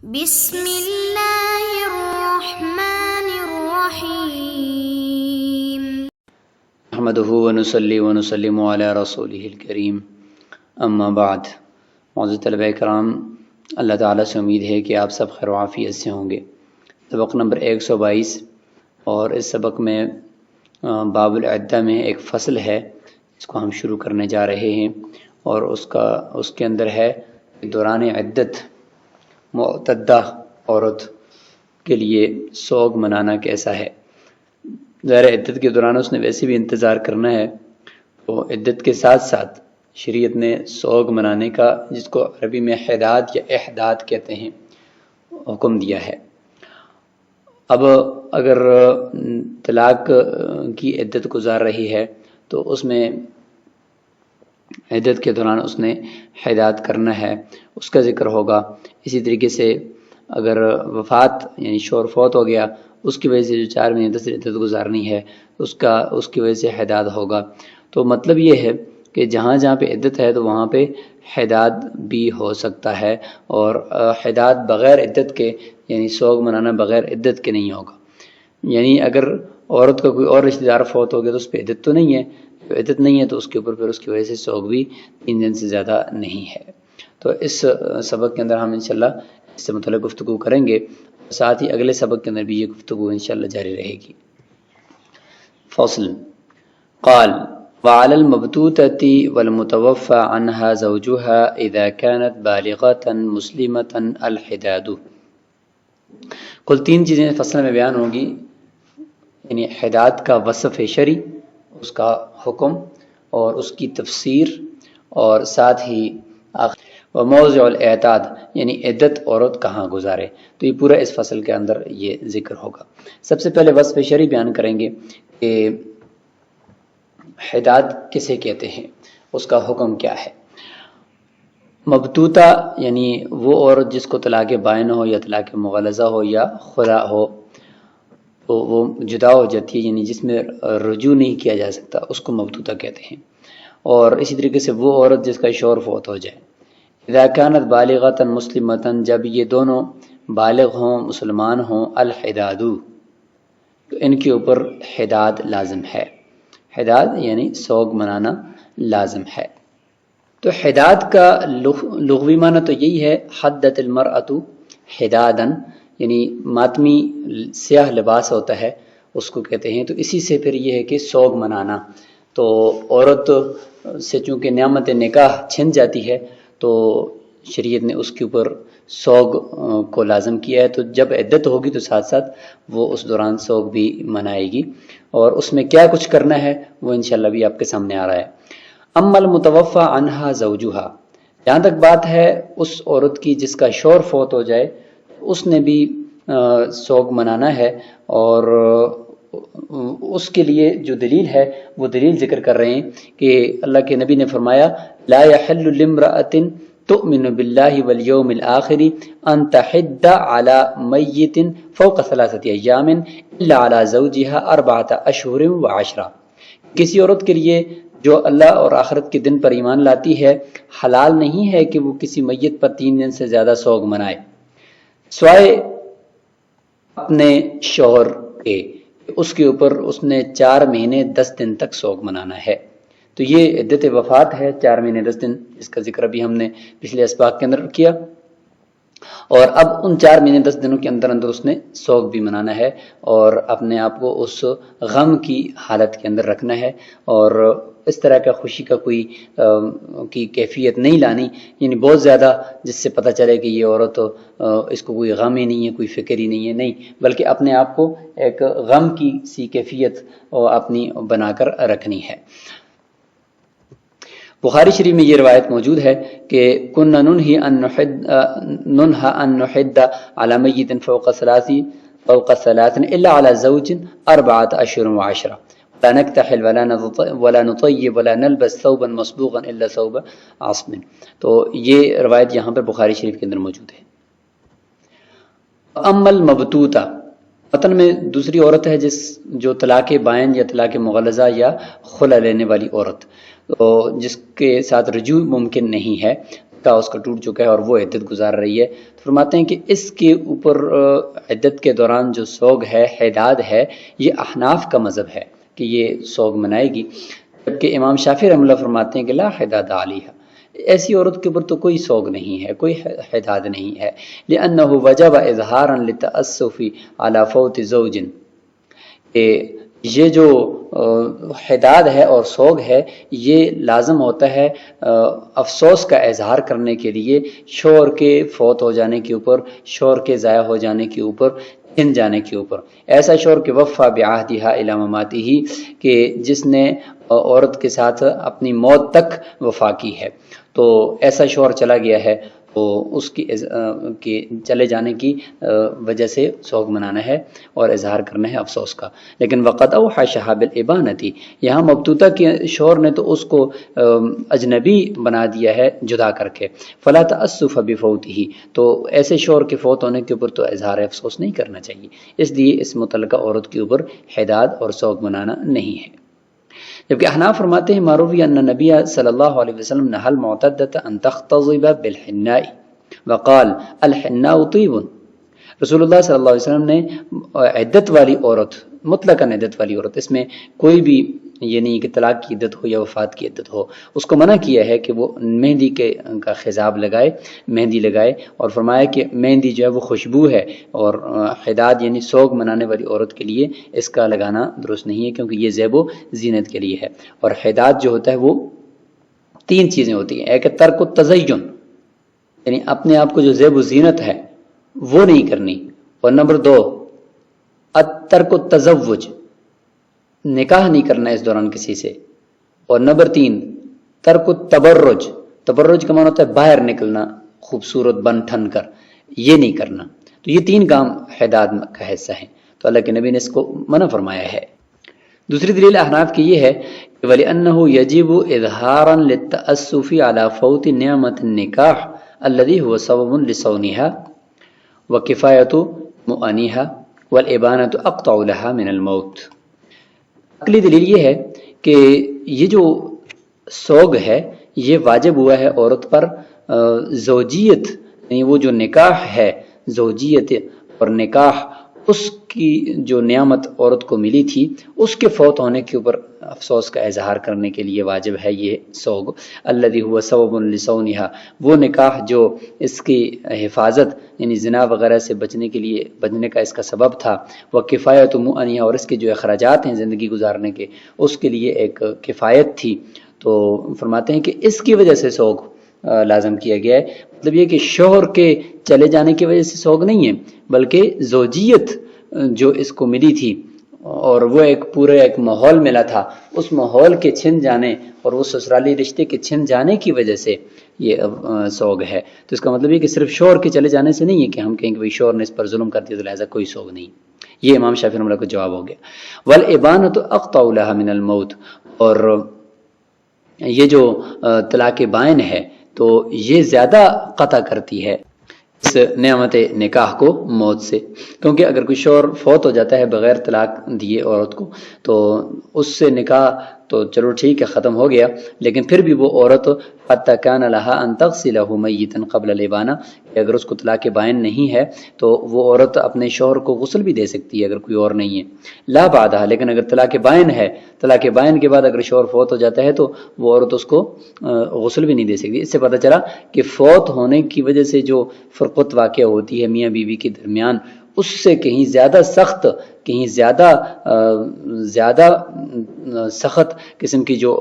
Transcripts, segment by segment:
بسم اللہ الرحمن الرحیم نحمده ونصلي ونسلم علی رسولہ الکریم اما بعد۔ معزز طلبہ کرام، اللہ تعالیٰ سے امید ہے کہ آپ سب خیر و عافیت سے ہوں گے۔ سبق نمبر 122، اور اس سبق میں باب العدہ میں ایک فصل ہے جس کو ہم شروع کرنے جا رہے ہیں، اور اس کے اندر ہے دوران عدت معتدہ عورت کے لیے سوگ منانا کیسا ہے۔ ظاہر عدت کے دوران اس نے ویسے بھی انتظار کرنا ہے، تو عدت کے ساتھ ساتھ شریعت نے سوگ منانے کا، جس کو عربی میں حداد یا احداد کہتے ہیں، حکم دیا ہے۔ اب اگر طلاق کی عدت گزار رہی ہے تو اس میں عدت کے دوران اس نے حداد کرنا ہے، اس کا ذکر ہوگا۔ اسی طریقے سے اگر وفات یعنی شوہر فوت ہو گیا، اس کی وجہ سے جو 4 مہینے 10 عدت گزارنی ہے اس کی وجہ سے حداد ہوگا۔ تو مطلب یہ ہے کہ جہاں جہاں پہ عدت ہے تو وہاں پہ حداد بھی ہو سکتا ہے، اور حداد بغیر عدت کے یعنی سوگ منانا بغیر عدت کے نہیں ہوگا۔ یعنی اگر عورت کا کوئی اور رشتہ دار فوت ہو گیا تو اس پہ عدت تو نہیں ہے، عدت نہیں ہے تو اس کے اوپر پھر اس کی وجہ سے سوگ بھی 3 دن سے زیادہ نہیں ہے۔ تو اس سبق کے اندر ہم انشاءاللہ اس سے متعلق گفتگو کریں گے، ساتھ ہی اگلے سبق کے اندر بھی یہ گفتگو انشاءاللہ جاری رہے گی۔ فصل قال وعلى المبتوتة والمتوفى عنها زوجها إذا كانت بالغة مسلمة الحداد۔ کل 3 چیزیں فصل میں بیان ہوں گی، یعنی حداد کا وصف شرعی، اس کا حکم اور اس کی تفسیر، اور ساتھ ہی موضع الاعتاد یعنی عدت عورت کہاں گزارے۔ تو یہ پورا اس فصل کے اندر یہ ذکر ہوگا۔ سب سے پہلے وصف شرعی بیان کریں گے کہ حداد کسے کہتے ہیں، اس کا حکم کیا ہے۔ مبتوتہ یعنی وہ عورت جس کو طلاق بائن ہو یا طلاق مغلظہ ہو یا خلا ہو، تو وہ جدا ہو جاتی ہے، یعنی جس میں رجوع نہیں کیا جا سکتا، اس کو مبتوتہ کہتے ہیں۔ اور اسی طریقے سے وہ عورت جس کا شوہر فوت ہو جائے۔ اذا كانت بالغة مسلمة، جب یہ دونوں بالغ ہوں، مسلمان ہوں، الحداد، تو ان کے اوپر حداد لازم ہے۔ حداد یعنی سوگ منانا لازم ہے۔ تو حداد کا لغوی معنی تو یہی ہے، حدت المرأة حدادا، یعنی ماتمی سیاہ لباس ہوتا ہے اس کو کہتے ہیں۔ تو اسی سے پھر یہ ہے کہ سوگ منانا۔ تو عورت سے چونکہ نعمت نکاح چھن جاتی ہے تو شریعت نے اس کے اوپر سوگ کو لازم کیا ہے۔ تو جب عدت ہوگی تو ساتھ ساتھ وہ اس دوران سوگ بھی منائے گی، اور اس میں کیا کچھ کرنا ہے وہ انشاءاللہ بھی آپ کے سامنے آ رہا ہے۔ اما المتوفى عنها زوجها، جہاں تک بات ہے اس عورت کی جس کا شوہر فوت ہو جائے، اس نے بھی سوگ منانا ہے، اور اس کے لیے جو دلیل ہے وہ دلیل ذکر کر رہے ہیں کہ اللہ کے نبی نے فرمایا لا يحل لامرأة تؤمن بالله والیوم الآخر ان تحد على میت فوق 3 ایام الا على زوجها 4 اشہر و10۔ کسی عورت کے لیے جو اللہ اور آخرت کے دن پر ایمان لاتی ہے، حلال نہیں ہے کہ وہ کسی میت پر 3 دن سے زیادہ سوگ منائے، سوائے اپنے شوہر کے، اس کے اوپر اس نے 4 مہینے 10 دن تک سوگ منانا ہے۔ تو یہ عدت وفات ہے، 4 مہینے 10 دن، اس کا ذکر ابھی ہم نے پچھلے اسباق کے اندر کیا۔ اور اب ان 4 مہینے 10 دنوں کے اندر اس نے سوگ بھی منانا ہے، اور اپنے آپ کو اس غم کی حالت کے اندر رکھنا ہے، اور اس طرح کا خوشی کا کوئی کی کیفیت نہیں لانی، یعنی بہت زیادہ جس سے پتہ چلے کہ یہ عورت اس کو کوئی غم ہی نہیں ہے، کوئی فکر ہی نہیں ہے، نہیں، بلکہ اپنے آپ کو ایک غم کی سی کیفیت اپنی بنا کر رکھنی ہے۔ بخاری شریف میں یہ روایت موجود ہے کہ كنا ننهى ان نحد على میت فوق 3 الا على زوج 4 اشہر و10، لا نكتحل ولا نطيب ولا نلبس ثوبا مصبوغا الا ثوب عصم۔ تو یہ روایت یہاں پر بخاری شریف کے اندر موجود ہے۔ اما المبتوتہ، وطن میں دوسری عورت ہے جو طلاق بائن یا طلاق مغلظہ یا خلا لینے والی عورت، جس کے ساتھ رجوع ممکن نہیں ہے، کا اس کا ٹوٹ چکا ہے اور وہ عدت گزار رہی ہے، تو فرماتے ہیں کہ اس کے اوپر عدت کے دوران جو سوگ ہے، حداد ہے، یہ احناف کا مذہب ہے کہ یہ سوگ منائے گی، جبکہ امام شافعی رحمہ اللہ فرماتے ہیں کہ لا حداد علیہا، ایسی عورت کے اوپر تو کوئی سوگ نہیں ہے، کوئی حداد نہیں ہے، لأنہ وجب اظہارا للتأسف علی فوت زوج، کہ یہ جو حداد ہے اور سوگ ہے یہ لازم ہوتا ہے افسوس کا اظہار کرنے کے لیے شوہر کے فوت ہو جانے کے اوپر، شوہر کے ضائع ہو جانے کے اوپر، چھن جانے کے اوپر، ایسا شوہر کہ وفا بعہدہا الی مماتہ، کہ جس نے عورت کے ساتھ اپنی موت تک وفا کی ہے، تو ایسا شوہر چلا گیا ہے تو اس کی چلے جانے کی وجہ سے سوگ منانا ہے اور اظہار کرنا ہے افسوس کا۔ لیکن وقد اوحشھا بالابانتی، یہاں مبتوتہ کے شوہر نے تو اس کو اجنبی بنا دیا ہے جدا کر کے، فلا تأسف بفوتہ، تو ایسے شوہر کے فوت ہونے کے اوپر تو اظہار افسوس نہیں کرنا چاہیے، اس لیے اس متعلقہ عورت کے اوپر حداد اور سوگ منانا نہیں ہے۔ جبکہ احناف فرماتے ہیں معروف ان نبی صلی اللہ علیہ وسلم نہى المعتدة ان تختضب بالحناء وقال الحناء طیب، رسول اللہ صلی اللہ علیہ وسلم نے عدت والی عورت، مطلقاً عدت والی عورت، اس میں کوئی بھی یہ نہیں کہ طلاق کی عدت ہو یا وفات کی عدت ہو، اس کو منع کیا ہے کہ وہ مہندی کا خضاب لگائے، مہندی لگائے، اور فرمایا کہ مہندی جو ہے وہ خوشبو ہے، اور حداد یعنی سوگ منانے والی عورت کے لیے اس کا لگانا درست نہیں ہے، کیونکہ یہ زیب و زینت کے لیے ہے۔ اور حداد جو ہوتا ہے وہ تین چیزیں ہوتی ہیں، ایک ہے ترک التزین، یعنی اپنے آپ کو جو زیب و زینت ہے وہ نہیں کرنی، اور نمبر دو ترک التزوج، نکاح نہیں کرنا اس دوران کسی سے، اور نمبر تین ترک التبرج، تبرج کا معنی ہوتا ہے باہر نکلنا خوبصورت بن ٹھن کر، یہ نہیں کرنا، تو یہ تین کام حداد کا حصہ ہیں، تو اللہ کے نبی نے اس کو منع فرمایا ہے۔ دوسری دلیل احناف کی یہ ہے کہ وَلِأَنَّهُ يَجِبُ إِظْهَارًا لِلتَّأَسُّفِ عَلَى فَوْتِ نِعْمَةِ النِّكَاحِ الَّذِي هُوَ سَبَبٌ لِصَوْنِهَا وَكِفَايَةُ مُؤَنِّهَا وَالْإِبَانَةُ أَقْطَعُ لَهَا مِنَ الْمَوْتِ۔ عقلی دلیل یہ ہے کہ یہ جو سوگ ہے یہ واجب ہوا ہے عورت پر زوجیت، یعنی وہ جو نکاح ہے، زوجیت اور نکاح، اس کی جو نعمت عورت کو ملی تھی اس کے فوت ہونے کے اوپر افسوس کا اظہار کرنے کے لیے واجب ہے یہ سوگ، الذی هو سبب لصونها، وہ نکاح جو اس کی حفاظت یعنی زنا وغیرہ سے بچنے کا اس کا سبب تھا، وہ کفایت مؤنیہ، اور اس کے جو اخراجات ہیں زندگی گزارنے کے اس کے لیے ایک کفایت تھی، تو فرماتے ہیں کہ اس کی وجہ سے سوگ لازم کیا گیا ہے، مطلب یہ کہ شوہر کے چلے جانے کی وجہ سے سوگ نہیں ہے، بلکہ زوجیت جو اس کو ملی تھی اور وہ ایک پورے ایک ماحول ملا تھا، اس ماحول کے چھن جانے اور وہ سسرالی رشتے کے چھن جانے کی وجہ سے یہ سوگ ہے۔ تو اس کا مطلب یہ کہ صرف شوہر کے چلے جانے سے نہیں ہے کہ ہم کہیں کہ شوہر نے اس پر ظلم کر دیا تو لہذا کوئی سوگ نہیں، یہ امام شافعی رحمہ اللہ کو جواب ہو گیا۔ والابانۃ اقطع لها من الموت، اور یہ جو طلاق بائن ہے تو یہ زیادہ قطع کرتی ہے اس نعمت نکاح کو موت سے، کیونکہ اگر کوئی شوہر فوت ہو جاتا ہے بغیر طلاق دیے عورت کو تو اس سے نکاح تو چلو ٹھیک ہے ختم ہو گیا، لیکن پھر بھی وہ عورت حتی کان لها ان تغسله میتا قبل الابانہ، اگر اس کو طلاق بائن نہیں ہے تو وہ عورت اپنے شوہر کو غسل بھی دے سکتی ہے اگر کوئی اور نہیں ہے، لا بعدہ، لیکن اگر طلاق بائن ہے، طلاق بائن کے بعد اگر شوہر فوت ہو جاتا ہے تو وہ عورت اس کو غسل بھی نہیں دے سکتی۔ اس سے پتہ چلا کہ فوت ہونے کی وجہ سے جو فرقت واقع ہوتی ہے میاں بیوی کے درمیان، اس سے کہیں زیادہ سخت، کہیں زیادہ سخت قسم کی جو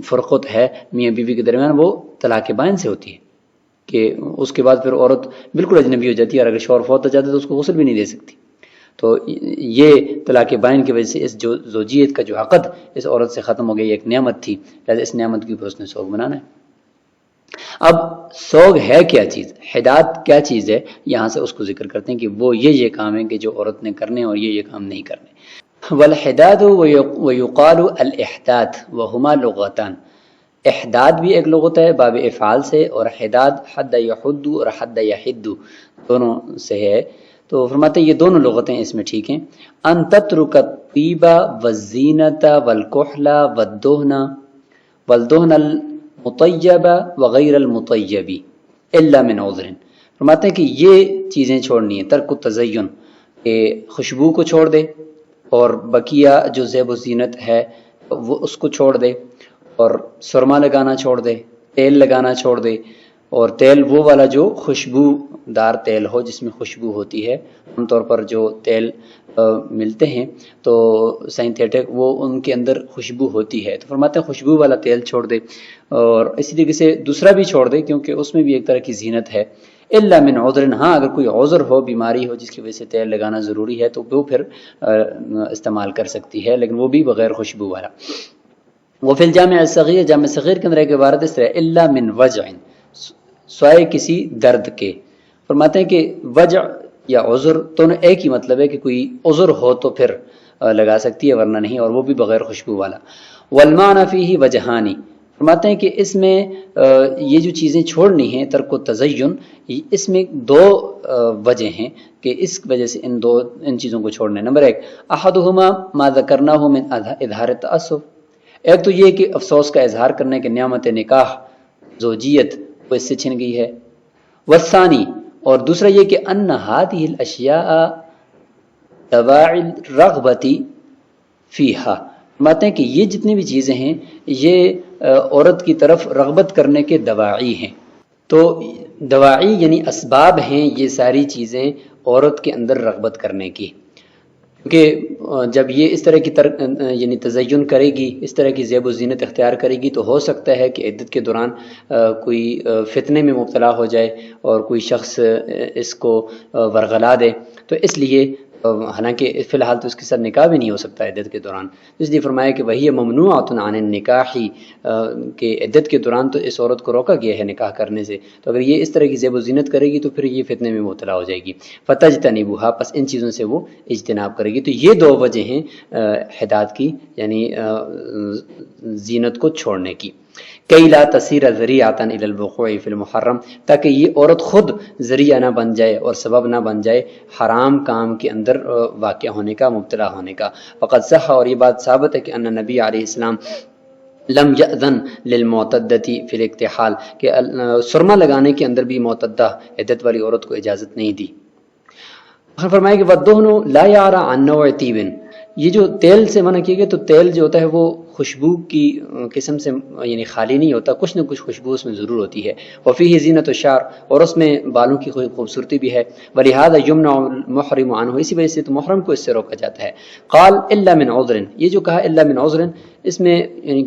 فرقت ہے میاں بیوی کے درمیان وہ طلاق بائن سے ہوتی ہے، کہ اس کے بعد پھر عورت بالکل اجنبی ہو جاتی ہے، اور اگر شوہر فوت ہو جاتا ہے تو اس کو غسل بھی نہیں دے سکتی۔ تو یہ طلاق بائن کی وجہ سے اس جو زوجیت کا جو عقد اس عورت سے ختم ہو گئی، ایک نعمت تھی، لہذا اس نعمت کے اوپر اس نے سوگ منانا ہے۔ اب سوگ ہے کیا چیز، حداد کیا چیز ہے، یہاں سے اس کو ذکر کرتے ہیں کہ وہ یہ کام ہے کہ جو عورت نے کرنے اور یہ کام نہیں کرنے۔ والحداد ویقال الاحداد وہما لغتان، احداد بھی ایک لغت ہے باب افعال سے، اور حداد حد یحد اور حد یحد دونوں سے ہے، تو فرماتے ہیں یہ دونوں لغتیں اس میں ٹھیک ہیں۔ ان تترک الطیب والزینۃ والکحل والدہن مطیبہ وغیر المطیبی الا من عذر، فرماتے ہیں کہ یہ چیزیں چھوڑنی ہیں، ترک التزین، کہ خوشبو کو چھوڑ دے، اور بقیہ جو زیب و زینت ہے وہ اس کو چھوڑ دے، اور سرما لگانا چھوڑ دے، تیل لگانا چھوڑ دے، اور تیل وہ والا جو خوشبو دار تیل ہو جس میں خوشبو ہوتی ہے۔ عام طور پر جو تیل ملتے ہیں تو سائنتھیٹک، وہ ان کے اندر خوشبو ہوتی ہے، تو فرماتے ہیں خوشبو والا تیل چھوڑ دے، اور اسی طریقے سے دوسرا بھی چھوڑ دے کیونکہ اس میں بھی ایک طرح کی زینت ہے۔ الا من عذر، ہاں اگر کوئی عذر ہو، بیماری ہو جس کی وجہ سے تیل لگانا ضروری ہے تو وہ پھر استعمال کر سکتی ہے، لیکن وہ بھی بغیر خوشبو والا۔ وہ فی الجامع الصغیر، جامع صغیر کے اندر ایک عبارت اس طرح الا من وجع، سوائے کسی درد کے۔ فرماتے ہیں کہ وجع یا عذر دونوں ایک ہی مطلب ہے کہ کوئی عذر ہو تو پھر لگا سکتی ہے، ورنہ نہیں، اور وہ بھی بغیر خوشبو والا۔ والمعنی فیہ وجہانی، فرماتے ہیں کہ اس میں یہ جو چیزیں چھوڑنی ہیں، ترک التزین، اس میں دو وجہ ہیں کہ اس وجہ سے ان چیزوں کو چھوڑنا ہے۔ نمبر ایک، احدہما ما ذکرناہ من اظہار التعصب، ایک تو یہ کہ افسوس کا اظہار کرنے کے نعمت نکاح، زوجیت، وہ اس سے چھن گئی ہے۔ والثانی، اور دوسرا یہ کہ ان هذه الاشیاء دواعی الرغبۃ فیہا، فرماتے ہیں کہ یہ جتنی بھی چیزیں ہیں یہ عورت کی طرف رغبت کرنے کے دواعی ہیں۔ تو دواعی یعنی اسباب ہیں یہ ساری چیزیں عورت کے اندر رغبت کرنے کی، کیونکہ جب یہ اس طرح کی یعنی تزین کرے گی، اس طرح کی زیب و زینت اختیار کرے گی، تو ہو سکتا ہے کہ عدت کے دوران کوئی فتنے میں مبتلا ہو جائے اور کوئی شخص اس کو ورغلا دے، تو اس لیے حالانکہ فی الحال تو اس کے ساتھ نکاح بھی نہیں ہو سکتا عدت کے دوران، اس لیے فرمایا کہ وہی ممنوعۃ عن النکاح، کہ عدت کے دوران تو اس عورت کو روکا گیا ہے نکاح کرنے سے، تو اگر یہ اس طرح کی زیب و زینت کرے گی تو پھر یہ فتنے میں مبتلا ہو جائے گی۔ فتجتنبوھا، پس ان چیزوں سے وہ اجتناب کرے گی۔ تو یہ دو وجہ ہیں حداد کی، یعنی زینت کو چھوڑنے کی۔ کئی لا تصیر ذریعۃ الی الوقوع فی المحرم، تاکہ یہ عورت خود ذریعہ نہ بن جائے اور سبب نہ بن جائے حرام کام کے اندر واقع ہونے کا، مبتلا ہونے کا۔ فقد صح، اور یہ بات ثابت ہے کہ ان نبی علیہ السلام لم یأذن للمعتدۃ فی الاکتحال، کہ سرما لگانے کے اندر بھی معتدہ عدت والی عورت کو اجازت نہیں دی۔ فرمایا کہ وَالدُّهْنُ لَا يَعْرَى عَنْ نَوْعِ طِيبٍ، یہ جو تیل سے منع کیا گیا، تو تیل جو ہوتا ہے وہ خوشبو کی قسم سے یعنی خالی نہیں ہوتا، کچھ نہ کچھ خوشبو اس میں ضرور ہوتی ہے۔ وَفِيهِ زِينَةُ الشَّعْرِ، اور اس میں بالوں کی خوبصورتی بھی ہے۔ وَلِهَذَا يُمْنَعُ الْمُحْرِمُ عَنْهُ، اسی وجہ سے تو محرم کو اس سے روکا جاتا ہے۔ قال إِلَّا مِنْ عُذْرٍ، یہ جو کہا إِلَّا مِنْ عُذْرٍ، اس میں یعنی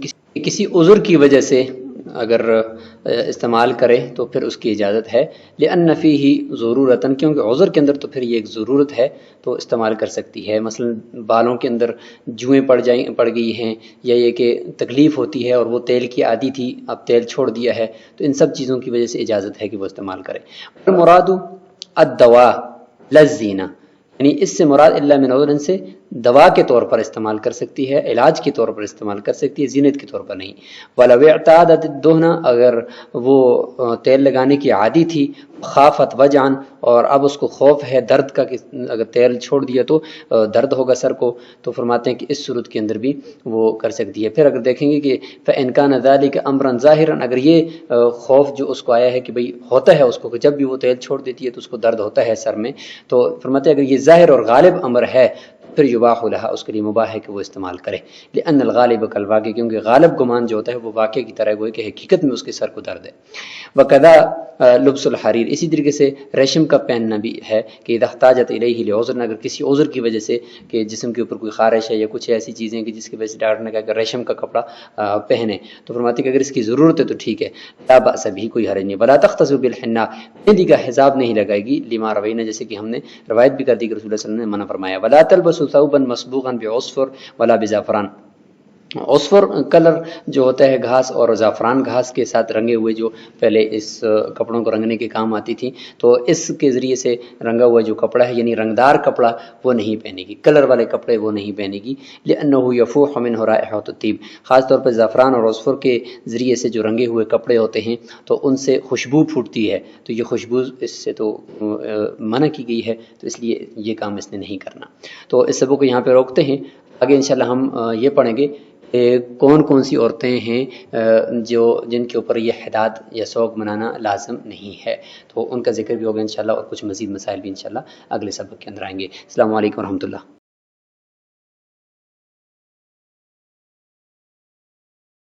کسی عذر کی وجہ سے اگر استعمال کرے تو پھر اس کی اجازت ہے۔ لأن فیہ ضرورتاً، کیونکہ عذر کے اندر تو پھر یہ ایک ضرورت ہے تو استعمال کر سکتی ہے۔ مثلا بالوں کے اندر جوئیں پڑ گئی ہیں، یا یہ کہ تکلیف ہوتی ہے اور وہ تیل کی عادی تھی، اب تیل چھوڑ دیا ہے، تو ان سب چیزوں کی وجہ سے اجازت ہے کہ وہ استعمال کرے۔ مراد الدواء لا الزینہ، یعنی اس سے مراد الا من عذر سے دوا کے طور پر استعمال کر سکتی ہے، علاج کے طور پر استعمال کر سکتی ہے، زینت کے طور پر نہیں۔ وَلَوْ اعْتَادَتِ الدُّهْنَ، اگر وہ تیل لگانے کی عادی تھی، خافت وجعن، اور اب اس کو خوف ہے درد کا کہ اگر تیل چھوڑ دیا تو درد ہوگا سر کو، تو فرماتے ہیں کہ اس صورت کے اندر بھی وہ کر سکتی ہے۔ پھر اگر دیکھیں گے کہ فَإِنْ كَانَ ذَلِكَ أَمْرًا ظَاهِرًا، اگر یہ خوف جو اس کو آیا ہے کہ بھئی ہوتا ہے اس کو کہ جب بھی وہ تیل چھوڑ دیتی ہے تو اس کو درد ہوتا ہے سر میں، تو فرماتے ہیں اگر یہ ظاہر اور غالب امر ہے پھر یباح لها، اس کے لیے مباح ہے کہ وہ استعمال کرے۔ لأن الغالب کالواقع، کیونکہ غالب گمان جو ہوتا ہے وہ واقع کی طرح گوئے کہ حقیقت میں اس کے سر کو درد ہے۔ وکذا لبس الحریر، اسی طریقے سے ریشم کا پہننا بھی ہے کہ اذا احتاجت الیہ لعذر، اگر کسی عذر کی وجہ سے کہ جسم کے اوپر کوئی خارش ہے یا کچھ ایسی چیزیں کہ جس کی وجہ سے ڈاکٹر نے کہا کہ ریشم کا کپڑا پہنے، تو فرماتے کہ اگر اس کی ضرورت ہے تو ٹھیک ہے، لا بأس بھی، کوئی حرج نہیں۔ ولا تختص بالحناء، مہندی کا حجاب نہیں لگائے گی، لما روینا، جیسے کہ ہم نے روایت بھی کر دی کہ رسول اللہ صلی اللہ علیہ وسلم نے منع فرمایا۔ ولا تلبس ثوبا مصبوغا بعصفر ولا بزعفران، عصفر کلر جو ہوتا ہے گھاس، اور زعفران گھاس کے ساتھ رنگے ہوئے جو پہلے اس کپڑوں کو رنگنے کے کام آتی تھی، تو اس کے ذریعے سے رنگا ہوا جو کپڑا ہے یعنی رنگدار کپڑا وہ نہیں پہنے گی، کلر والے کپڑے وہ نہیں پہنے گی۔ لأنه يفوح منه رائحة الطيب، خاص طور پر زعفران اور عصفر کے ذریعے سے جو رنگے ہوئے کپڑے ہوتے ہیں تو ان سے خوشبو پھوٹتی ہے، تو یہ خوشبو اس سے تو منع کی گئی ہے، تو اس لیے یہ کام اس نے نہیں کرنا۔ تو اس سبق کو یہاں پہ روکتے ہیں، آگے انشاءاللہ ہم یہ پڑھیں گے کون کون سی عورتیں ہیں جن کے اوپر یہ حداد یا سوگ منانا لازم نہیں ہے، تو ان کا ذکر بھی ہوگا انشاءاللہ، اور کچھ مزید مسائل بھی انشاءاللہ اگلے سبق کے اندر آئیں گے۔ السلام علیکم ورحمۃ اللہ۔